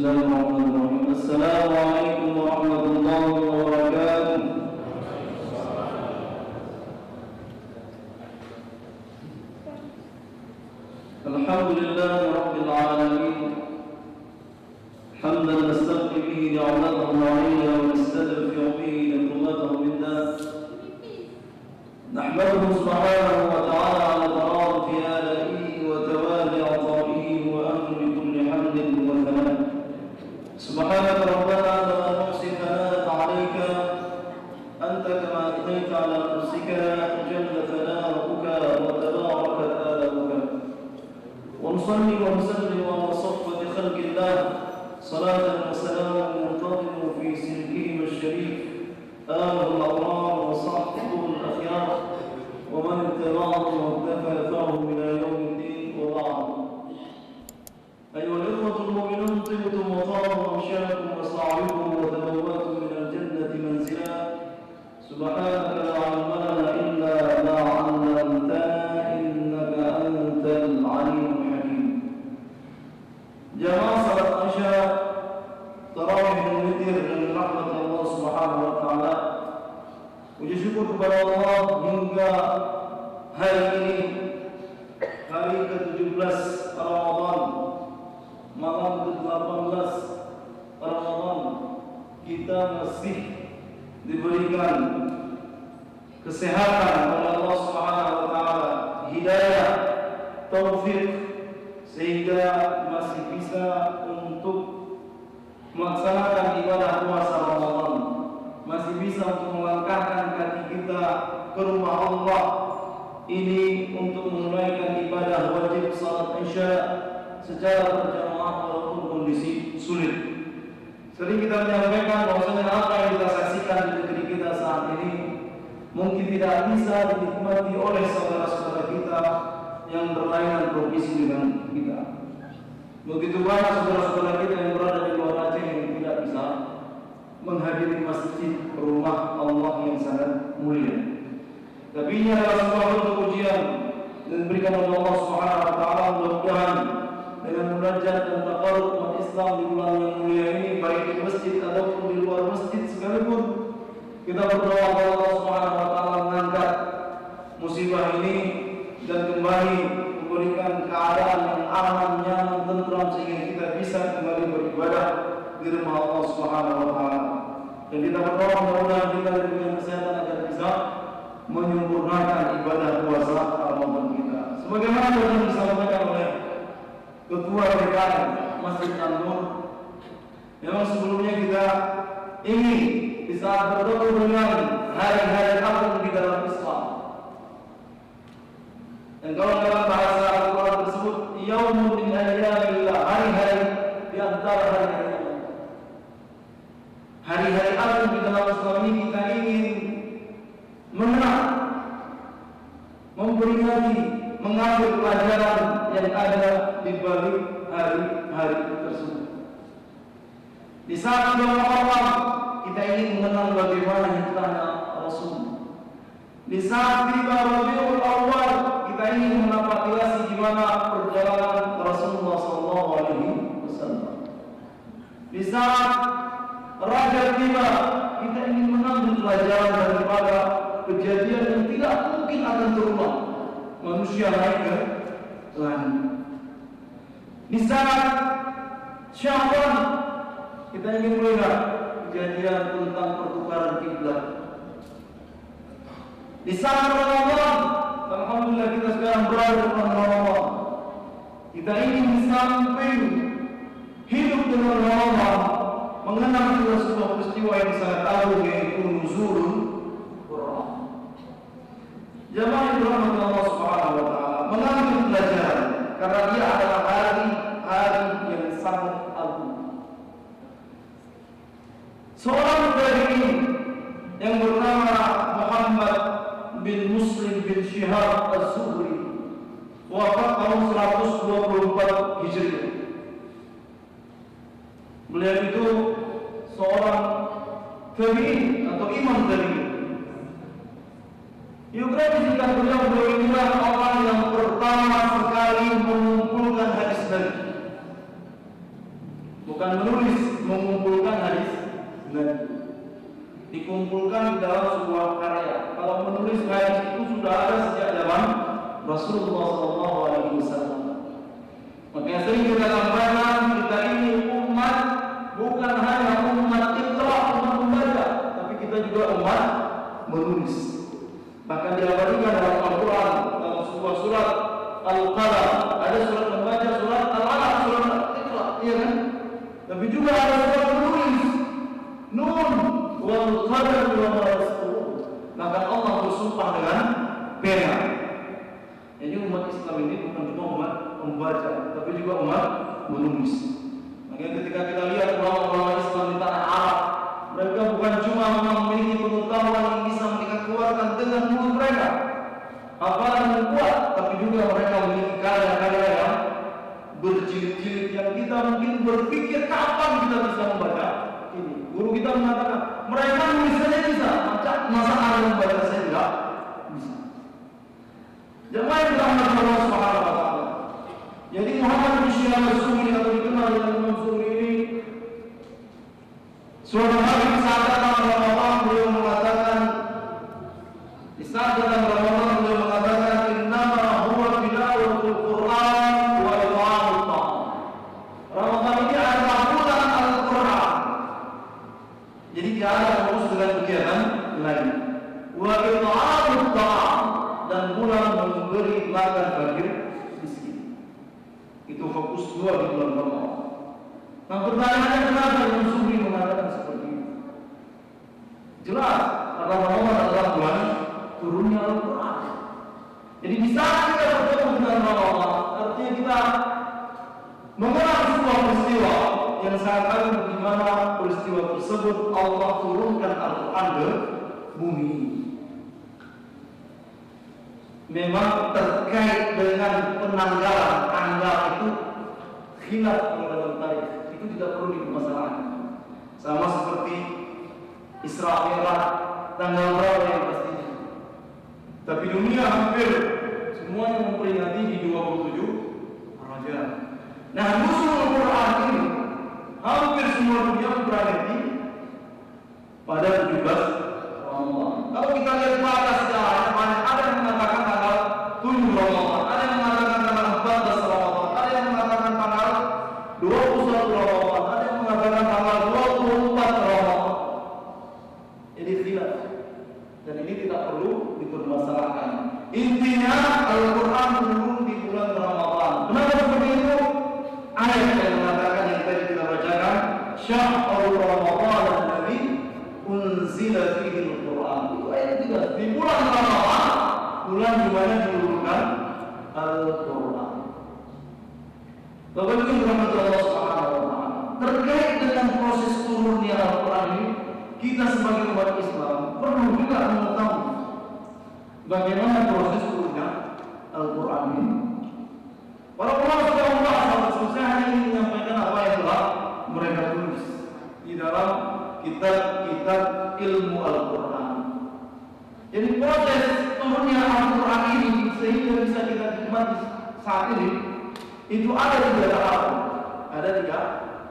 Bismillahirrahmanirrahim. Assalamualaikum warahmatullahi wabarakatuh. Alhamdulillahi rabbil alamin. Hamdan nastaghfiru bihi ni'matahu 'alaina wa nastaghfiru bihi ni'matahu minna. Nahmaduhu subhanahu wa ta'ala 'ala tarafi alaihi wa tawali 'ata'ihi wa ahli kulli hamdin wa thana. Subhanaka rabbana la nuhsi thana'an 'alaika anta kama athnayta 'ala nafsika jalla thana'uka wa tabarakat alamuka. Wa nusalli wa nusallim 'ala safwati khalqillah salatan wa salaman muntazimun fi silkihim asy-syarif آله الأبرار وصحبه الأخيار ومن اتبعهم واقتفى أثرهم إلى يوم الدين وبعد. أيها الإخوة المؤمنون، طبتم وطاب ممشاكم وسعيكم وتبوأتم من الجنة منزلا. سبحانك لا علم لنا إلا ما علمتنا إنك أنت العليم الحكيم. جماعة صلاة العشاء tarawih dan witir dengan rahmat Allah Subhanahu wa taala. Puji syukur kepada Allah hingga hari ini, hari ke-17 Ramadan, malam ke-18 Ramadan, kita masih diberikan kesehatan oleh Allah Subhanahu wa taala, hidayah, taufik, sehingga masih bisa untuk melaksanakan ibadah puasa Ramadan, masih bisa untuk melangkahkan kaki kita ke rumah Allah ini untuk menunaikan ibadah wajib salat Isya secara berjamaah walaupun kondisi sulit. Sering kita menyampaikan bahwasanya apa yang kita saksikan di negeri kita saat ini mungkin tidak bisa dinikmati oleh saudara-saudara kita yang berlainan profesi dengan kita. Begitu banyak saudara-saudara kita yang berada di luar Aceh yang tidak bisa menghadiri masjid rumah Allah yang sangat mulia. Tapi ini adalah sebuah bentuk ujian dan diberikan oleh Allah Subhanahu wa taala. Mudah-mudahan dengan munajat dan taqarrub umat Islam di bulan yang mulia ini, baik di masjid ataupun di luar masjid sekalipun, kita berdoa kepada Allah Subhanahu wa taala mengangkat musibah ini dan kembali memberikan keadaan yang aman, nyaman, tentram sehingga kita bisa kembali beribadah di rumah Allah Subhanahu wa taala. Dan kita berdoa mudah-mudahan kita diberikan kesehatan agar bisa menyempurnakan ibadah puasa Ramadan kita. Sebagaimana yang disampaikan oleh Ketua DPR Masjid An-Nur, memang sebelumnya kita ingin di saat bertemu dengan hari-hari agung di dalam Islam. Dan kalau dalam bahasa Al-Quran tersebut, yaumun min ayyamillah, hari-hari di antara hari-hari Allah. Hari-hari agung di dalam Islam ini kita ingin mengenal, memperingati, mengambil pelajaran yang ada di balik hari-hari tersebut. Di saat bulan Ramadan kita ingin mengenal bagaimana hikmahnya Rasul. Di saat tiba Rabiul Awal kita ingin menapakilasi di mana perjalanan Rasulullah SAW. Di saat Rajab tiba, kita ingin mengambil pelajaran daripada kejadian yang tidak mungkin akan terulang. Manusia naik ke langit. Di saat Syawal, kita ingin melihat kejadian tentang pertukaran kiblat. Di saat Ramadan, alhamdulillah kita sekarang berada di bulan Ramadan. Kita ingin di samping hidup dengan Ramadan, mengenal juga sebuah peristiwa yang sangat agung, yaitu nuzulul Quran. Jamaah yang dirahmati Allah Subhanahu wa taala, mengambil pelajaran karena dia adalah hari yang sangat agung. Seorang tabi'in yang bernama Muhammad bin Muslim bin Syihab Az-Zuhri wafat tahun 124 Hijriah. Beliau itu seorang tabi'in atau imam tabi'in. Biografi singkat beliau inilah orang yang pertama sekali mengumpulkan hadis Nabi. bukan menulis, mengumpulkan hadis Nabi. Dikumpulkan di dalam sebuah karya. Kalau menulis hadis itu sudah ada sejak zaman Rasulullah SAW. Makanya sering kita gambarkan kita ini umat bukan hanya umat iqra, umat membaca, tapi kita juga umat menulis. Bahkan diabadikan dalam Al-Quran, dalam sebuah surat Al-Qalam, ada surat membaca, surat Al-Alaq, surat Iqra, iya kan? Tapi juga ada surat menulis, Nun wal qadar wa ma yasturun. Maka Allah bersumpah dengan pena. Jadi umat Islam ini bukan cuma umat membaca, tapi juga umat menulis. Makanya ketika kita lihat ulama-ulama Islam di tanah Arab, mereka bukan cuma memiliki pengetahuan yang bisa mereka keluarkan dengan mulut mereka, hafalan yang kuat, tapi juga mereka memiliki karya-karya yang berjilid-jilid yang kita mungkin berpikir kapan kita bisa membaca ini. Guru kita mengatakan mereka nulis saja bisa, masa ada membaca saya tidak bisa. Jemaah yang dirahmati Allah Subhanahu wa taala. Jadi Muhammad bin Syihab Az-Zuhri atau dikenal dengan Imam Zuhri ini, suatu hari saat datang Ramadan beliau mengatakan, di saat datang Ramadan beliau mengatakan, innama huwa tilawatul Quran wa it'amut ta'am. Ramadan ini adalah bulan Al-Quran. Jadi tidak ada urus dengan kegiatan lain. Wa it'amut ta'am, dan bulan memberi makan fakir miskin. Itu fokus dua di bulan Ramadan. Nah pertanyaannya kenapa Imam Zuhri mengatakan seperti itu? Jelas, karena Ramadan adalah bulan turunnya Al-Quran. Jadi di saat kita bertemu dengan Ramadan, artinya kita mengenal sebuah peristiwa yang sangat agung, di mana peristiwa tersebut Allah turunkan Al-Quran ke bumi. Memang terkait dengan penanggalan tanggal itu khilaf dalam tarikh, itu tidak perlu dipermasalahkan. Sama seperti Isra Mi'raj, tanggal berapa yang pastinya. Tapi dunia hampir semuanya memperingati di 27 Rajab. Nah, nuzul Al-Quran ini hampir semua dunia memperingati pada 17 Ramadan. Kalau kita lihat pada sejarah, ada yang mengatakan tanggal 7 Ramadan, ada yang mengatakan tanggal 14 Ramadan, ada yang mengatakan tanggal 21 Ramadan, ada yang mengatakan tanggal 24 Ramadan. Jadi khilaf. Dan ini tidak perlu dipermasalahkan. Intinya Al-Quran turun di bulan Ramadan. Kenapa seperti itu? Ayat yang mengatakan yang tadi kita bacakan, Syahrul Ramadan alladzi unzila fihi Al-Quran. Itu ayat 3. Di bulan Ramadan, bulan di mana diturunkan Al-Quran. Bapak Ibu yang dirahmati Allah Subhanahu wa taala, terkait dengan proses turunnya Al-Quran ini, kita sebagai umat Islam perlu juga mengetahui bagaimana proses turunnya Al-Quran ini. Para ulama sudah membahas hal tersebut. Saya hanya ingin menyampaikan apa yang telah mereka tulis di dalam kitab-kitab ilmu Al-Quran. Jadi proses turunnya Al-Quran ini sehingga bisa kita nikmati saat ini, itu ada 3 tahap. Ada 3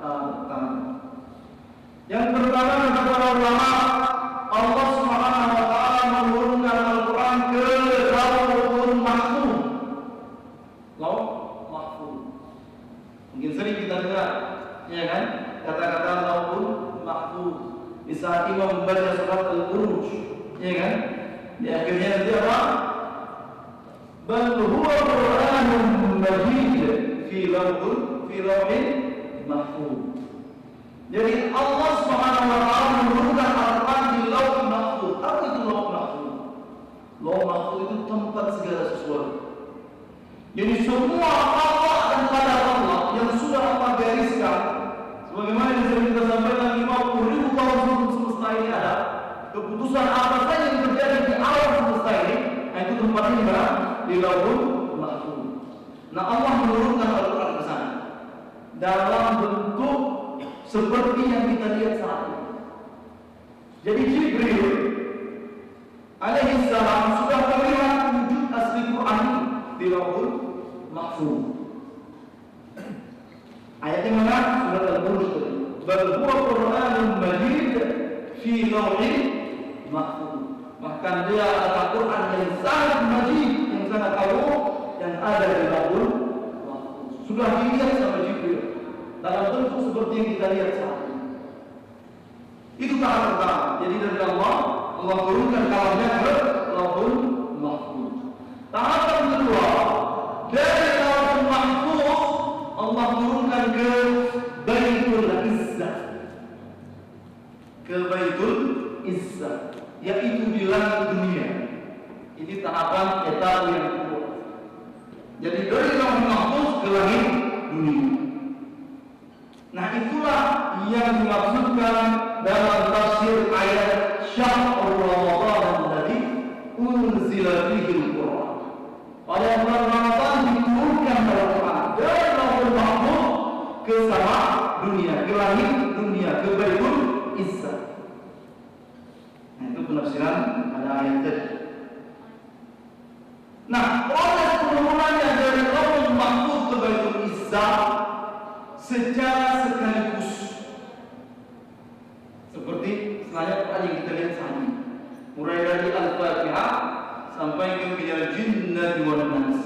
tahap. Yang pertama kata para ulama, Allah Subhanahu wa taala menurunkan Al-Quran ke Lauhul Mahfuz. Lauh Mahfuz. Mungkin sering kita dengar, ya kan? Kata-kata Lauhul Mahfuz. Di saat imam membaca surat Al-Buruj, ya kan? Di akhirnya nanti apa? Bal huwa Qur'anun Majid fi Lauhin Mahfuz. Jadi Allah Subhanahu wa taala menurunkan Al-Quran di Lauh Mahfuz. Apa itu Lauh Mahfuz? Lauh Mahfuz itu tempat segala sesuatu. Jadi semua Allah dan qadar Allah yang sudah Allah gariskan, sebagaimana yang sering kita sampaikan, 50.000 tahun sebelum semesta ini ada keputusan apa saja yang terjadi di alam semesta ini, nah itu tempatnya di mana? Di Lauhul Mahfuz. Nah, Allah menurunkan Al-Quran ke sana dalam bentuk seperti yang kita lihat saat ini. Jadi Jibril alaihi salam sudah melihat wujud asli Quran di Lauhul Mahfuz. Ayat yang mana? Surat Al-Buruj. bal huwa Qur'anun Majid fi lauhin mahfuz. Bahkan dia adalah Quran yang sangat majid, yang sangat agung, yang ada di lauhul mahfuz. Sudah dilihat sama Jibril dalam bentuk seperti yang kita lihat saat ini. Itu tahap pertama. Jadi dari Allah turunkan kalamnya ke lauhul mahfuz. Tahapan kedua, dari lauhul mahfuz Allah turunkan ke Baitul Izzah. Ke Baitul Izzah, yaitu di langit dunia. Ini tahapan etapa yang kedua. Jadi dari lauhul mahfuz ke langit dunia. Nah, itulah yang dimaksudkan dalam tafsir ayat Syahrul Ramadan alladzi unzila fihi al-Qur'an. Pada bulan Ramadan diturunkan Al-Qur'an dari lauhul mahfuz ke sama dunia, ke langit dunia, ke Baitul Izzah. Nah, itu penafsiran pada ayat tadi. Nah, proses penurunannya dari lauhul mahfuz ke Baitul Izzah secara sekaligus, seperti selanjutnya yang kita lihat saat ini, mulai dari Al-Fatihah sampai ke Minal Jinnati wan Nas.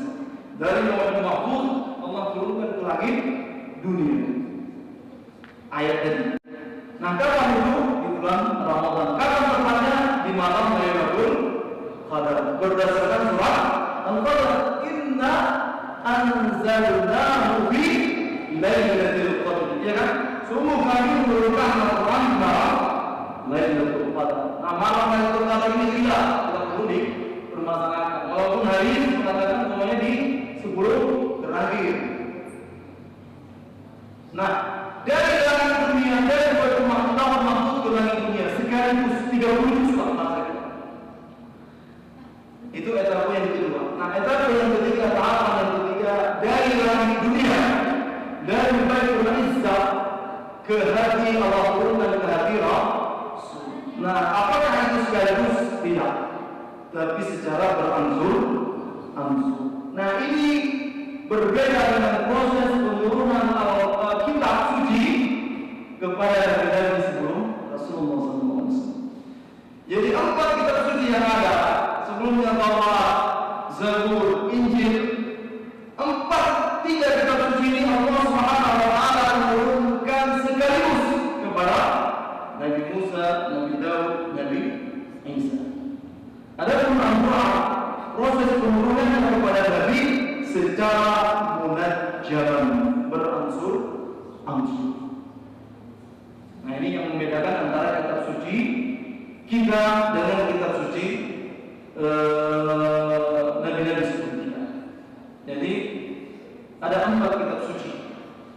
Dari lauhul mahfuz Allah turunkan ke langit dunia. Ayat tadi. Nah, kapan itu? Di bulan Ramadan. Kapan tepatnya? Di malam Lailatul Qadar. Berdasarkan surat Al-Qadar, inna anzalnahu fi Lailatul Qadar. Ya kan? Sungguh kami menurunkan Al-Quran di malam Lailatul Qadar. Nah, malam Lailatul Qadar ini tidak perlu dipermasalahkan. Walaupun hari ini mengatakan semuanya di 10 terakhir. Nah, dari langit dunia, dari Baitul Mahfuz ke langit dunia sekaligus 30 juz bahasa. Itu etapa yang kedua. Nah, etapa yang ketiga, tahapan yang ketiga, dari langit dunia, dari Baitul Izzah ke hati Allah turunkan ke hati Rasul. Nah, apakah itu sekaligus? Tidak, tapi secara berangsur-angsur. Nah, ini berbeda dengan proses penurunan kitab suci kepada Nabi sebelum Rasulullah SAW. Jadi 4 kitab suci yang ada sebelumnya, Taurat, Zabur, Injil, 3 kitab suci ini Allah Subhanahu wa taala menurunkan sekaligus kepada Nabi Musa, Nabi Daud, Nabi Isa. Adapun Al-Quran, proses penurunannya kepada Nabi secara munajjaman, berangsur-angsur. Nah, ini yang membedakan antara kitab suci kita dengan kitab suci Nabi-Nabi sebelum kita. Jadi ada 4 kitab suci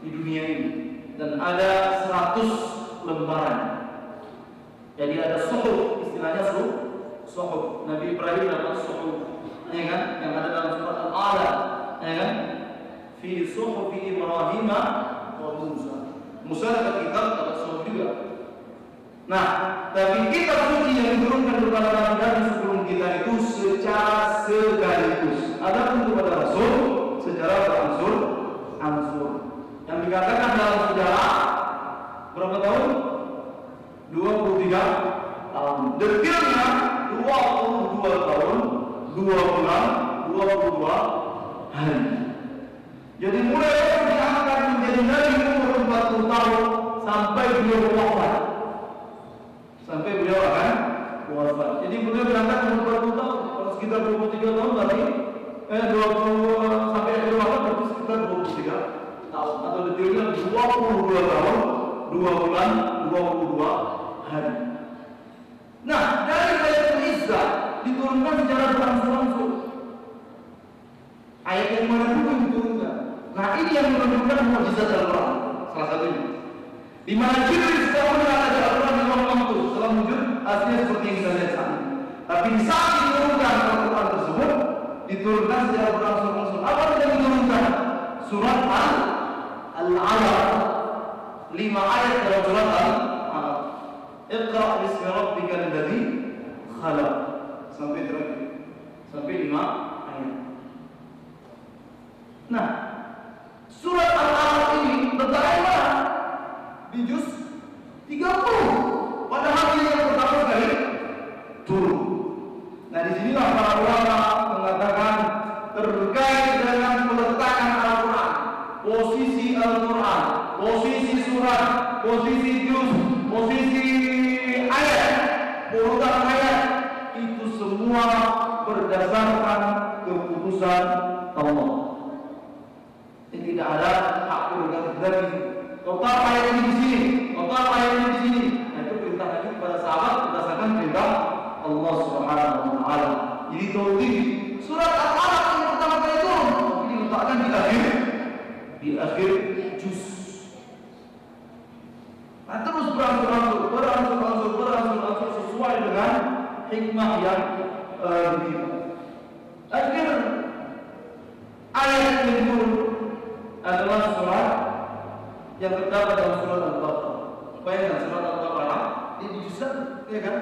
di dunia ini dan ada 100 lembaran. Jadi ada suhuf, istilahnya suhuf. Nabi Ibrahim dapat suhuf, ya kan? Yang ada dalam surat Al-A'la, ya kan? Fi suhufi Ibrahim wa Musa. Musa dapat kitab, dapat suhuf juga. Nah, tapi kitab suci yang diturunkan kepada Nabi sebelum kita itu secara sekaligus. Adapun kepada Rasul secara berangsur-angsur. Yang dikatakan dalam sejarah berapa tahun? 23 tahun. Detailnya 22 tahun, 2 bulan, 22 hari. Jadi mulai diangkat menjadi Nabi umur 40 tahun sampai beliau wafat. Sampai beliau akan wafat. Jadi beliau berangkat umur 40 tahun. Kalau sekitar 23 tahun berarti 20 sampai beliau wafat berarti sekitar 23 tahun. Atau detailnya 22 tahun, 2 bulan, 22 hari. Nah, dari Baitul Izzah diturunkan secara berangsur-angsur. Ayat yang mana dulu diturunkan. Nah, ini yang menunjukkan mukjizat Al-Quran. Salah satunya. Di mana Jibril sedang mengatakan Al-Quran di lauhul mahfuz telah wujud aslinya seperti yang kita lihat saat ini. Tapi di saat diturunkan Al-Quran tersebut diturunkan secara berangsur-angsur. Apa yang diturunkan? Surat Al-Alaq. 5 ayat dalam surat Al-Alaq. Iqra' bismi rabbikal ladzi khalaq. Sampai terakhir. Sampai 5 ayat. Nah, surat Al-Alaq ini terdapat di juz urusan Allah. Ini tidak ada hak prerogatif dari kau tahu ayat ini di sini, kau tahu ayat ini di sini. Nah, itu perintah Nabi kepada sahabat berdasarkan perintah Allah Subhanahu wa taala. Jadi tauhid surat Al-Alaq yang pertama kali turun, tapi diletakkan di akhir juz. Nah, terus berangsur sesuai dengan hikmah yang begitu. Akhir ayat yang turun adalah surat yang terdapat dalam surat Al-Baqarah. Bayangkan surat Al-Baqarah ini di juz 1, ya kan?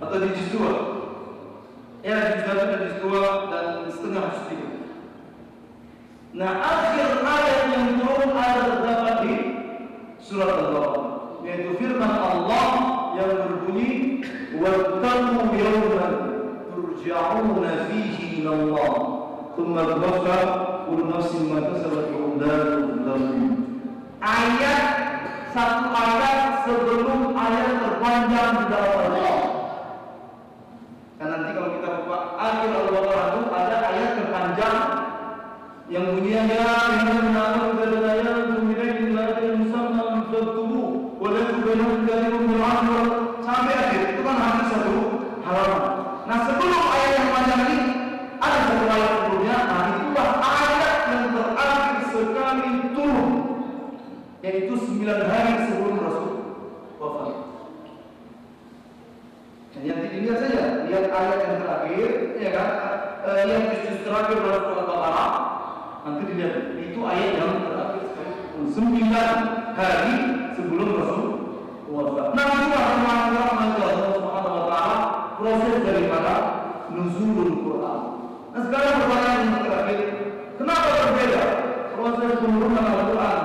Atau di juz 2. Ya, di juz 1 dan juz 2 dan setengah juz 3. Nah, akhir ayat yang turun ada terdapat di surat Al-Baqarah, yaitu firman Allah yang berbunyi wattaqu yawman turja'una fihi ila Allah thumma tuwaffa kullu nafsin ma kasabat wa hum la yuzlamun. Ayat satu ayat sebelum ayat terpanjang di dalam Allah. Dan nanti kalau kita buka akhir Al-Baqarah itu ada ayat terpanjang yang bunyinya inna na'lamu kadayatu min ayati musamma faktubu wa la tubayyinu kathirun min al-'amr sampai akhir. Itu kan hampir satu halaman. Nah, sebelum ayat yang panjang ini ada satu ayat sebelumnya. Nah, itulah ayat yang terakhir sekali turun, yaitu 9 hari sebelum Rasul wafat. Nah, yang dilihat saja, lihat ayat yang terakhir, ya kan? Yang juz terakhir dalam surat Al-Baqarah. Nanti dilihat, itu ayat yang terakhir sekali 9 hari sebelum Rasul wafat. Nah, itulah Allah Subhanahu wa taala proses daripada nuzulul Quran. Nah, sekarang pertanyaan yang terakhir, kenapa berbeda proses penurunan Al-Quran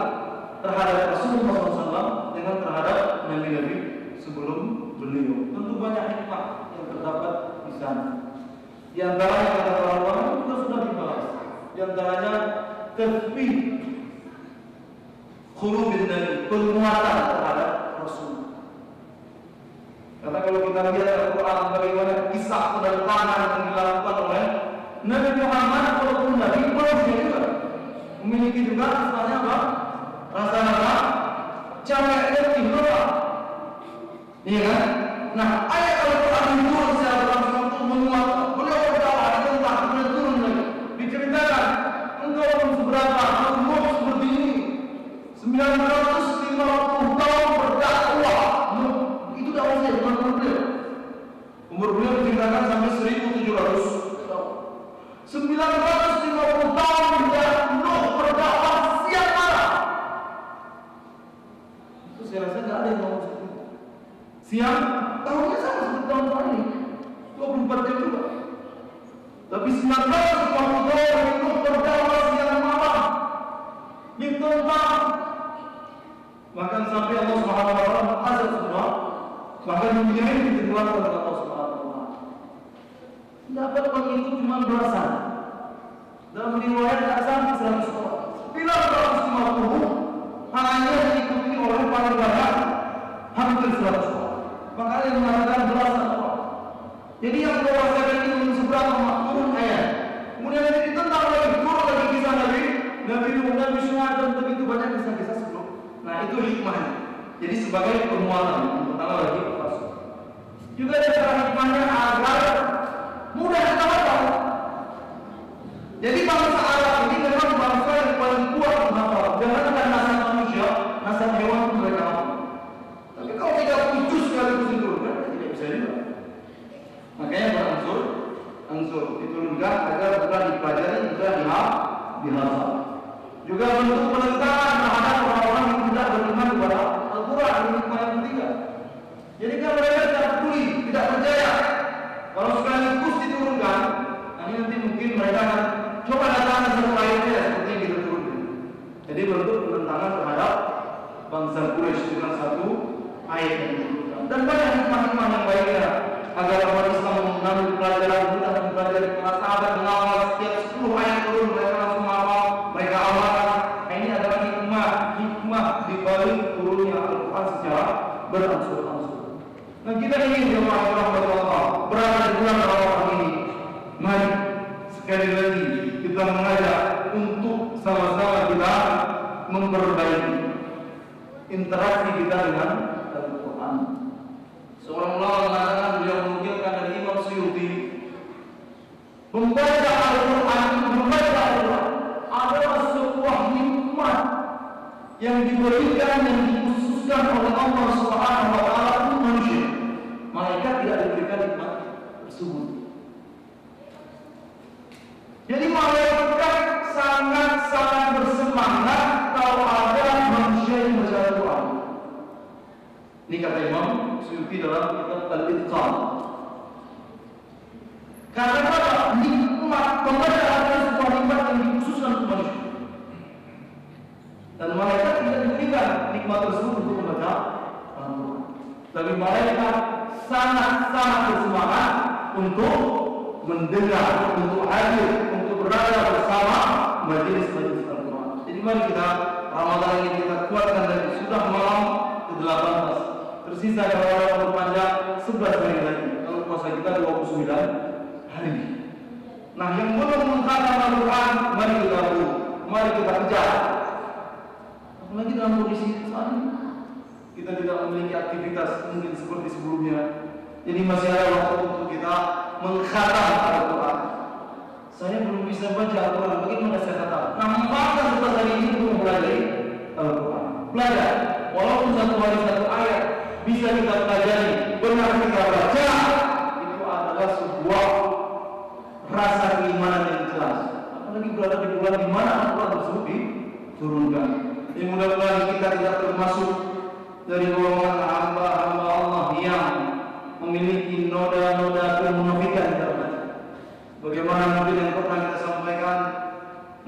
terhadap Rasulullah SAW dengan terhadap nabi-nabi sebelum beliau? Tentu banyak hikmah yang terdapat di sana. Di antaranya kata para ulama juga sudah dibahas. Di antaranya tasbih qulubin nabi, penguatan terhadap Rasul. Karena kalau kita lihat Al-Quran bagaimana kisah kedatangan yang dilakukan oleh Nabi Muhammad walaupun Nabi manusia juga memiliki juga rasanya apa? Rasa apa? Capek letih lelah. Iya kan? Nah, ayat Al-Quran itu secara langsung untuk menguatkan. Beliau berdoa tentang kemudian turun lagi. Diceritakan engkau seberapa umur seperti ini 950 tahun berdakwah. Itu dakwahnya bukan umur beliau. Umur beliau diceritakan sampai 1700 tahun. 950 tahun berdakwah siang malam. Itu saya rasa tidak ada yang mau seperti itu. Siang, tahunnya sama seperti tahun ini 24 jam juga. Tapi 950 tahun itu berdakwah siang malam. Ditentang. Bahkan sampai Allah Subhanahu wa taala mengazab semua. Bahkan dunia ini dikeluarkan oleh Allah Subhanahu wa taala. Dapat pengikut cuma belasan. Dalam riwayat tak sampai 100 orang. Bila 150 hanya diikuti oleh paling banyak hampir 100 orang. Makanya mengatakan belasan orang. Jadi yang menguasai ini seberapa turun ayat. Kemudian nanti ditentang lagi, turun lagi kisah Nabi Nuh, Nabi Syuaib dan begitu banyak kisah-kisah sebelum. Nah, itu hikmahnya. Jadi sebagai penguatan yang pertama lagi Rasul. Juga ada cara hikmahnya agar mudah kita tahu. Jadi bangsa Arab ini memang bangsa yang paling kuat menghafal. Jangan ada nasab manusia, nasab hewan pun mereka hafal. Tapi kalau tidak khusus sekaligus diturunkan, tidak bisa juga. Makanya berangsur diturunkan agar bukan dipelajari, juga dihafal. Juga bentuk penentangan terhadap orang-orang yang tidak beriman kepada Al-Quran, ini hikmah yang ketiga. Jadi kalau mereka tidak peduli, tidak percaya, kalau sekaligus diturunkan, nanti mungkin mereka akan coba datang satu ayatnya seperti yang kita turunkan. Jadi bentuk penentangan terhadap bangsa Quraisy dengan satu ayat yang diturunkan. Dan banyak hikmah-hikmah yang baiknya agar umat Islam mengambil pelajaran, kita mempelajari para sahabat mengawal setiap 10 ayat turun mereka langsung hafal, mereka amalkan. Nah, ini adalah hikmah di balik turunnya Al-Quran secara berangsur-angsur. Nah, kita ingin jemaah Allah berada di bulan Ramadan ini. Mari sekali lagi kita mengajak untuk sama-sama kita memperbaiki interaksi kita dengan Al-Quran. Seorang ulama mengatakan, beliau menukilkan dari Imam Suyuti, membaca Al-Quran adalah sebuah nikmat yang diberikan, yang dikhususkan oleh Allah Subhanahu wa Ta'ala untuk manusia. Malaikat tidak diberikan nikmat tersebut. Jadi malaikat sangat-sangat bersemangat kalau ada manusia yang membaca Al-Quran. Ini kata Imam Suyuti dalam kitab Al-Itqan. Karena apa? Nikmat membaca Al-Quran sebuah nikmat yang dikhususkan untuk manusia. Dan malaikat tidak diberikan nikmat tersebut untuk membaca Al-Quran. Tapi malaikat sangat-sangat bersemangat untuk mendengar, untuk hadir, untuk berada bersama majelis-majelis Al-Quran. Jadi mari kita Ramadan ini kita kuatkan lagi. Sudah malam ke-18, tersisa kalau berpanjang 11 hari lagi. Kalau puasa kita 29 hari. Nah, yang belum mengkhatam Al-Quran, mari kita buru, mari kita kejar. Apalagi dalam kondisi saat ini, kita tidak memiliki aktivitas mungkin seperti sebelumnya. Jadi masih ada waktu untuk kita mengkhatam Al-Quran. Saya belum bisa baca Al-Quran, bagaimana saya khatam? Nah, maka setelah hari ini untuk belajar Al-Quran. Belajar, walaupun satu hari satu ayat bisa kita pelajari, benar kita baca, itu adalah sebuah rasa keimanan yang jelas. Apalagi berada di bulan di mana Al-Quran tersebut diturunkan. Yang mudah-mudahan kita tidak termasuk dari golongan hamba-hamba Allah yang memiliki noda-noda kemunafikan dalam hati. Bagaimana mungkin yang pernah kita sampaikan,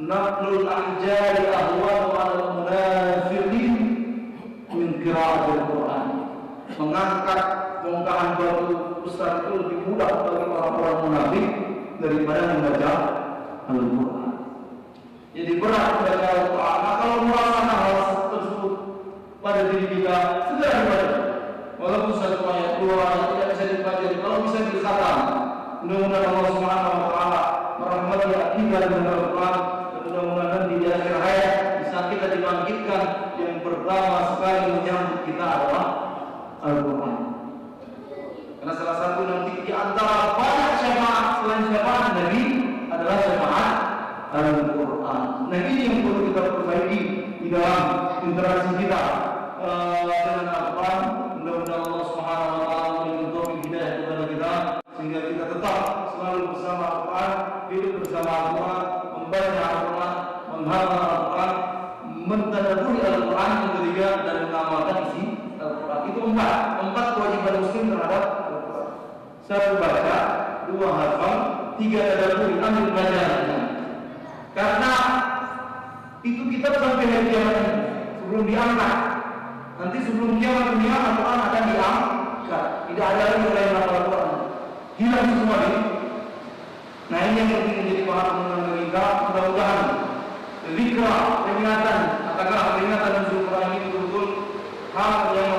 naqlul ahjari ahwanu 'alal munafiqin min qira'atil Quran. Mengangkat bongkahan batu besar itu lebih mudah bagi orang-orang munafik daripada membaca Al-Quran. Jadi berat membaca Al-Quran. Nah, kalau merasakan hal tersebut pada diri kita, segera dibaca. Walaupun satu ayat, dua ayat tidak bisa dibaca, kalau bisa dikhatam. Mudah-mudahan Allah Subhanahu wa Ta'ala merahmati kita dengan Al-Quran, dan mudah-mudahan di akhir hayat bisa kita dibangkitkan yang pertama sekali menyambut kita adalah Al-Quran. Karena salah satu nanti di antara banyak syafaat selain syafaat Nabi adalah syafaat Al-Quran. Nah, ini yang perlu kita perbaiki di dalam interaksi kita dengan Al-Quran. Mudah-mudahan Allah Subhanahu wa Ta'ala memberi hidayah kepada kita sehingga kita tetap selalu bersama Al-Quran, hidup bersama Al-Quran, membaca Al-Quran, menghafal Al-Quran, mentadabburi Al-Quran, yang ketiga, dan mengamalkan isi Al-Quran. Itu empat kewajiban muslim terhadap Al-Quran. Satu baca, dua hafal, tiga tadabburi, ambil pelajaran. Karena itu kitab sampai hari kiamat sebelum diangkat. Nanti sebelum kiamat dunia Al-Quran akan diangkat. Tidak ada lagi orang yang hafal Al-Quran. Hilang semua ini. Nah, ini yang penting menjadi bahan pengenal kita. Mudah-mudahan zikra, peringatan, katakanlah peringatan nuzul Quran ini betul-betul hal yang